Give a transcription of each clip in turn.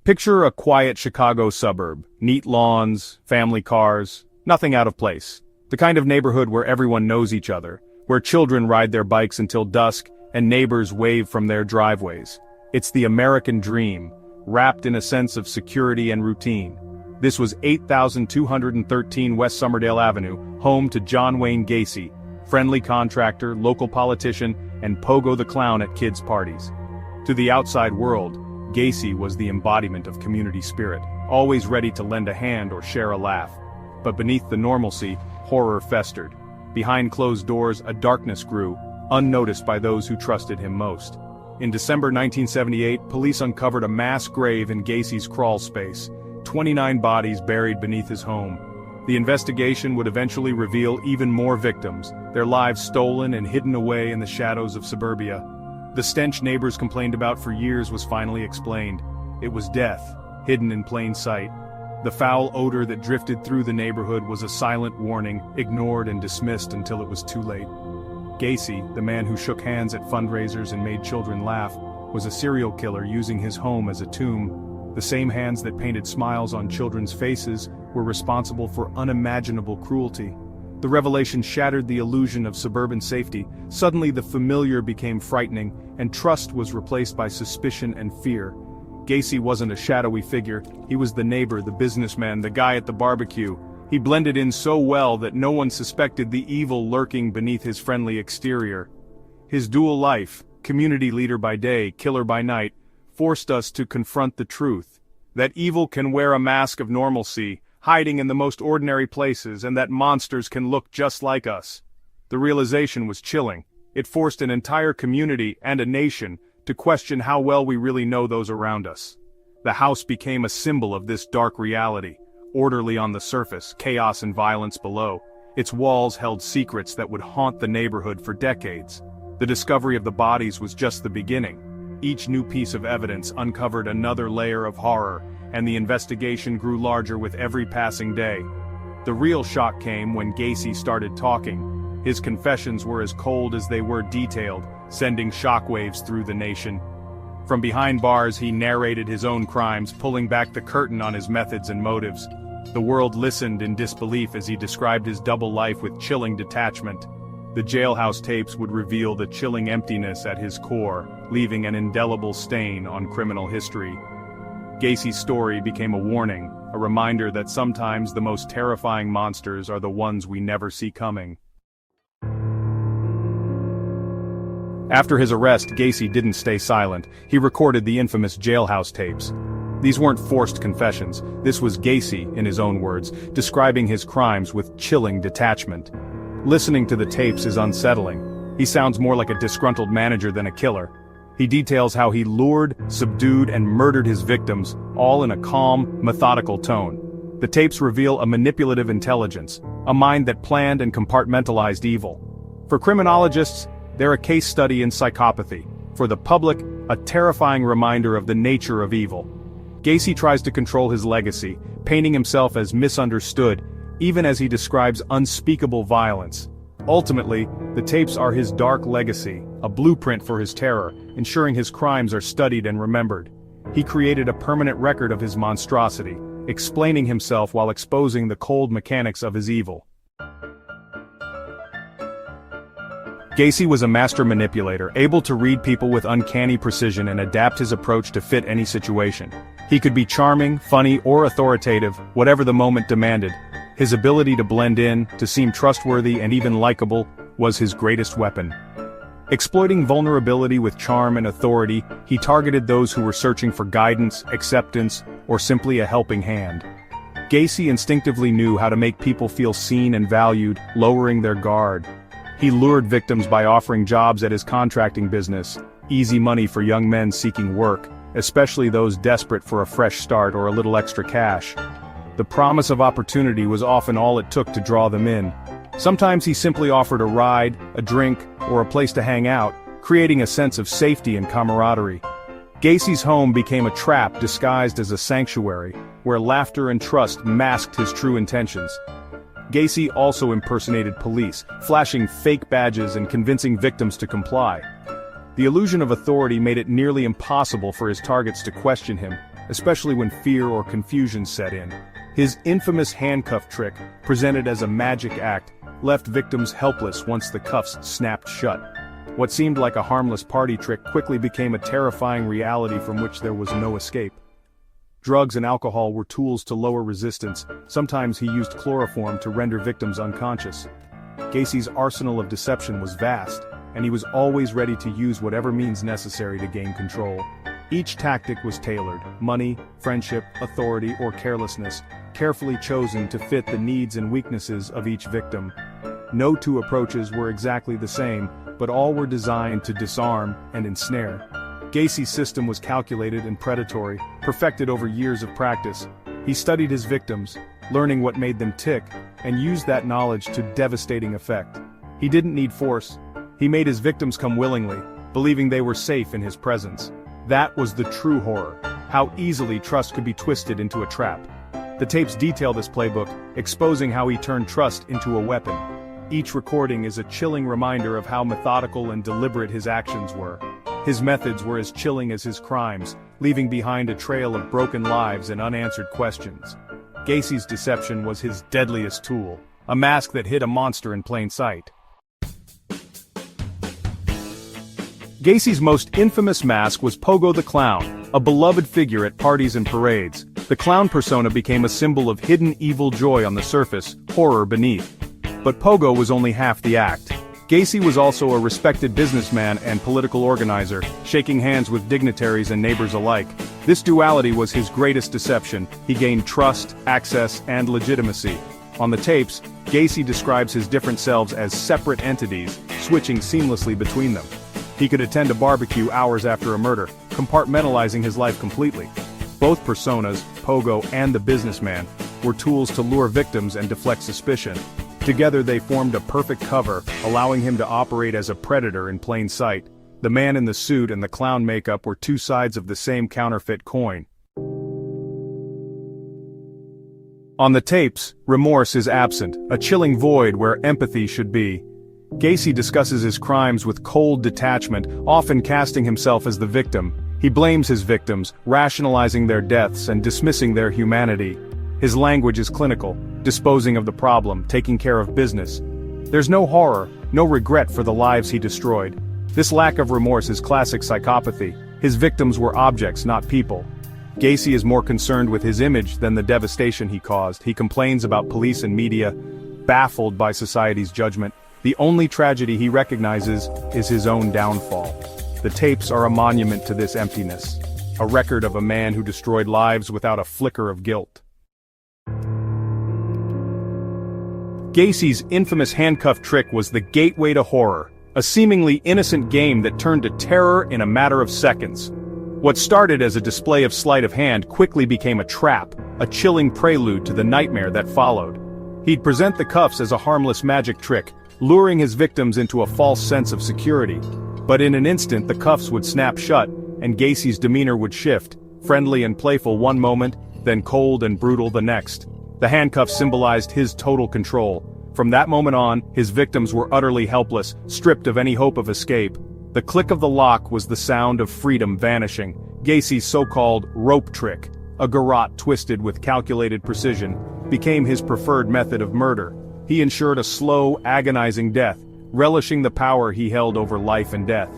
Picture a quiet Chicago suburb, neat lawns, family cars, nothing out of place. The kind of neighborhood where everyone knows each other, where children ride their bikes until dusk and neighbors wave from their driveways. It's the American dream, wrapped in a sense of security and routine. This was 8213 West Somerdale Avenue, home to John Wayne Gacy, friendly contractor, local politician, and Pogo the Clown at kids' parties. To the outside world, Gacy was the embodiment of community spirit, always ready to lend a hand or share a laugh. But beneath the normalcy, horror festered. Behind closed doors, a darkness grew, unnoticed by those who trusted him most. In December 1978, police uncovered a mass grave in Gacy's crawl space, 29 bodies buried beneath his home. The investigation would eventually reveal even more victims, their lives stolen and hidden away in the shadows of suburbia. The stench neighbors complained about for years was finally explained. It was death, hidden in plain sight. The foul odor that drifted through the neighborhood was a silent warning, ignored and dismissed until it was too late. Gacy, the man who shook hands at fundraisers and made children laugh, was a serial killer using his home as a tomb. The same hands that painted smiles on children's faces were responsible for unimaginable cruelty. The revelation shattered the illusion of suburban safety. Suddenly the familiar became frightening, and trust was replaced by suspicion and fear. Gacy wasn't a shadowy figure, he was the neighbor, the businessman, the guy at the barbecue. He blended in so well that no one suspected the evil lurking beneath his friendly exterior. His dual life, community leader by day, killer by night, forced us to confront the truth. That evil can wear a mask of normalcy, hiding in the most ordinary places, and that monsters can look just like us. The realization was chilling. It forced an entire community and a nation to question how well we really know those around us. The house became a symbol of this dark reality, orderly on the surface, chaos and violence below. Its walls held secrets that would haunt the neighborhood for decades. The discovery of the bodies was just the beginning. Each new piece of evidence uncovered another layer of horror, and the investigation grew larger with every passing day. The real shock came when Gacy started talking. His confessions were as cold as they were detailed, sending shockwaves through the nation. From behind bars he narrated his own crimes, pulling back the curtain on his methods and motives. The world listened in disbelief as he described his double life with chilling detachment. The jailhouse tapes would reveal the chilling emptiness at his core, leaving an indelible stain on criminal history. Gacy's story became a warning, a reminder that sometimes the most terrifying monsters are the ones we never see coming. After his arrest, Gacy didn't stay silent. He recorded the infamous jailhouse tapes. These weren't forced confessions. This was Gacy, in his own words, describing his crimes with chilling detachment. Listening to the tapes is unsettling. He sounds more like a disgruntled manager than a killer. He details how he lured, subdued, and murdered his victims, all in a calm, methodical tone. The tapes reveal a manipulative intelligence, a mind that planned and compartmentalized evil. For criminologists, they're a case study in psychopathy. For the public, a terrifying reminder of the nature of evil. Gacy tries to control his legacy, painting himself as misunderstood, even as he describes unspeakable violence. Ultimately, the tapes are his dark legacy, a blueprint for his terror, ensuring his crimes are studied and remembered. He created a permanent record of his monstrosity, explaining himself while exposing the cold mechanics of his evil. Gacy was a master manipulator, able to read people with uncanny precision and adapt his approach to fit any situation. He could be charming, funny, or authoritative, whatever the moment demanded. His ability to blend in, to seem trustworthy and even likable, was his greatest weapon. Exploiting vulnerability with charm and authority, he targeted those who were searching for guidance, acceptance, or simply a helping hand. Gacy instinctively knew how to make people feel seen and valued, lowering their guard. He lured victims by offering jobs at his contracting business, easy money for young men seeking work, especially those desperate for a fresh start or a little extra cash. The promise of opportunity was often all it took to draw them in. Sometimes he simply offered a ride, a drink, or a place to hang out, creating a sense of safety and camaraderie. Gacy's home became a trap disguised as a sanctuary, where laughter and trust masked his true intentions. Gacy also impersonated police, flashing fake badges and convincing victims to comply. The illusion of authority made it nearly impossible for his targets to question him, especially when fear or confusion set in. His infamous handcuff trick, presented as a magic act, left victims helpless once the cuffs snapped shut. What seemed like a harmless party trick quickly became a terrifying reality from which there was no escape. Drugs and alcohol were tools to lower resistance. Sometimes he used chloroform to render victims unconscious. Gacy's arsenal of deception was vast, and he was always ready to use whatever means necessary to gain control. Each tactic was tailored: money, friendship, authority, or carelessness, carefully chosen to fit the needs and weaknesses of each victim. No two approaches were exactly the same, but all were designed to disarm and ensnare. Gacy's system was calculated and predatory, perfected over years of practice. He studied his victims, learning what made them tick, and used that knowledge to devastating effect. He didn't need force. He made his victims come willingly, believing they were safe in his presence. That was the true horror: how easily trust could be twisted into a trap. The tapes detail this playbook, exposing how he turned trust into a weapon. Each recording is a chilling reminder of how methodical and deliberate his actions were. His methods were as chilling as his crimes, leaving behind a trail of broken lives and unanswered questions. Gacy's deception was his deadliest tool, a mask that hid a monster in plain sight. Gacy's most infamous mask was Pogo the Clown, a beloved figure at parties and parades. The clown persona became a symbol of hidden evil joy on the surface, horror beneath. But Pogo was only half the act. Gacy was also a respected businessman and political organizer, shaking hands with dignitaries and neighbors alike. This duality was his greatest deception. He gained trust, access, and legitimacy. On the tapes, Gacy describes his different selves as separate entities, switching seamlessly between them. He could attend a barbecue hours after a murder, compartmentalizing his life completely. Both personas, Pogo and the businessman, were tools to lure victims and deflect suspicion. Together they formed a perfect cover, allowing him to operate as a predator in plain sight. The man in the suit and the clown makeup were two sides of the same counterfeit coin. On the tapes, remorse is absent, a chilling void where empathy should be. Gacy discusses his crimes with cold detachment, often casting himself as the victim. He blames his victims, rationalizing their deaths and dismissing their humanity. His language is clinical, disposing of the problem, taking care of business. There's no horror, no regret for the lives he destroyed. This lack of remorse is classic psychopathy. His victims were objects, not people. Gacy is more concerned with his image than the devastation he caused. He complains about police and media, baffled by society's judgment. The only tragedy he recognizes is his own downfall. The tapes are a monument to this emptiness, a record of a man who destroyed lives without a flicker of guilt. Gacy's infamous handcuff trick was the gateway to horror, a seemingly innocent game that turned to terror in a matter of seconds. What started as a display of sleight of hand quickly became a trap, a chilling prelude to the nightmare that followed. He'd present the cuffs as a harmless magic trick, luring his victims into a false sense of security. But in an instant the cuffs would snap shut, and Gacy's demeanor would shift, friendly and playful one moment, then cold and brutal the next. The handcuffs symbolized his total control. From that moment on, his victims were utterly helpless, stripped of any hope of escape. The click of the lock was the sound of freedom vanishing. Gacy's so-called rope trick, a garrote twisted with calculated precision, became his preferred method of murder. He ensured a slow, agonizing death, relishing the power he held over life and death.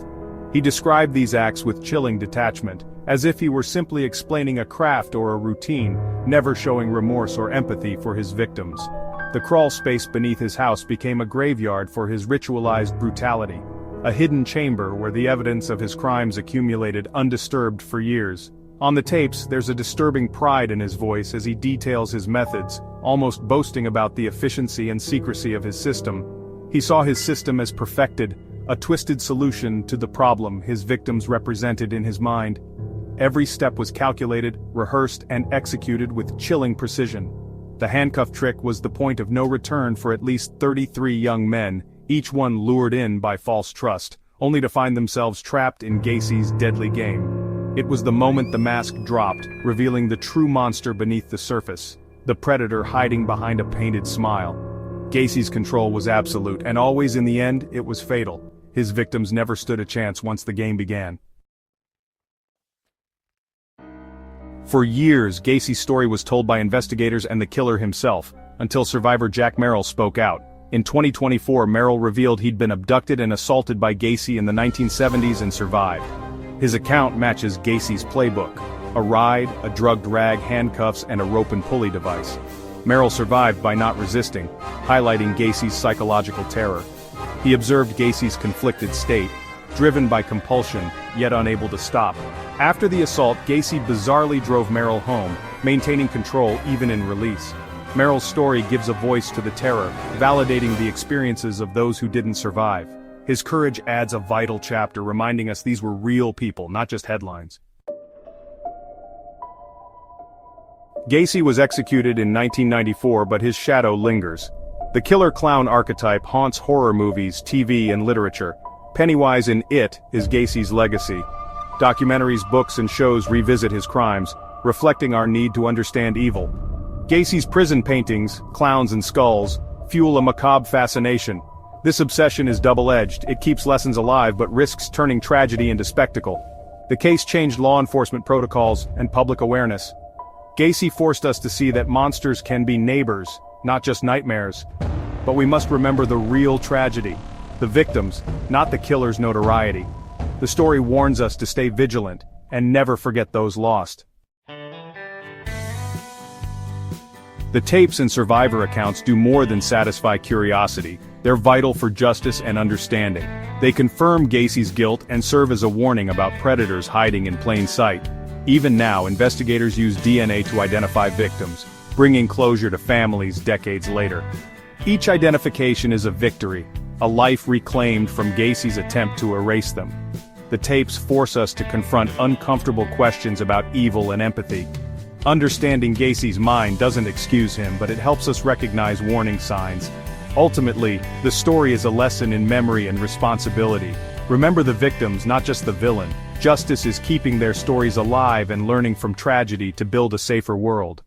He described these acts with chilling detachment, as if he were simply explaining a craft or a routine, never showing remorse or empathy for his victims. The crawl space beneath his house became a graveyard for his ritualized brutality, a hidden chamber where the evidence of his crimes accumulated undisturbed for years. On the tapes, there's a disturbing pride in his voice as he details his methods, almost boasting about the efficiency and secrecy of his system. He saw his system as perfected, a twisted solution to the problem his victims represented in his mind. Every step was calculated, rehearsed, and executed with chilling precision. The handcuff trick was the point of no return for at least 33 young men, each one lured in by false trust, only to find themselves trapped in Gacy's deadly game. It was the moment the mask dropped, revealing the true monster beneath the surface, the predator hiding behind a painted smile. Gacy's control was absolute, and always in the end, it was fatal. His victims never stood a chance once the game began. For years, Gacy's story was told by investigators and the killer himself, until survivor Jack Merrill spoke out. In 2024, Merrill revealed he'd been abducted and assaulted by Gacy in the 1970s and survived. His account matches Gacy's playbook: a ride, a drugged rag, handcuffs, and a rope and pulley device. Merrill survived by not resisting, highlighting Gacy's psychological terror. He observed Gacy's conflicted state, driven by compulsion, yet unable to stop. After the assault, Gacy bizarrely drove Merrill home, maintaining control even in release. Merrill's story gives a voice to the terror, validating the experiences of those who didn't survive. His courage adds a vital chapter, reminding us these were real people, not just headlines. Gacy was executed in 1994, but his shadow lingers. The killer clown archetype haunts horror movies, TV, and literature. Pennywise in It is Gacy's legacy. Documentaries, books, and shows revisit his crimes, reflecting our need to understand evil. Gacy's prison paintings, clowns and skulls, fuel a macabre fascination. This obsession is double-edged. It keeps lessons alive but risks turning tragedy into spectacle. The case changed law enforcement protocols and public awareness. Gacy forced us to see that monsters can be neighbors, not just nightmares. But we must remember the real tragedy. The victims, not the killer's notoriety. The story warns us to stay vigilant and never forget those lost. The tapes and survivor accounts do more than satisfy curiosity. They're vital for justice and understanding. They confirm Gacy's guilt and serve as a warning about predators hiding in plain sight. Even now, investigators use DNA to identify victims, bringing closure to families decades later. Each identification is a victory, a life reclaimed from Gacy's attempt to erase them. The tapes force us to confront uncomfortable questions about evil and empathy. Understanding Gacy's mind doesn't excuse him, but it helps us recognize warning signs. Ultimately, the story is a lesson in memory and responsibility. Remember the victims, not just the villain. Justice is keeping their stories alive and learning from tragedy to build a safer world.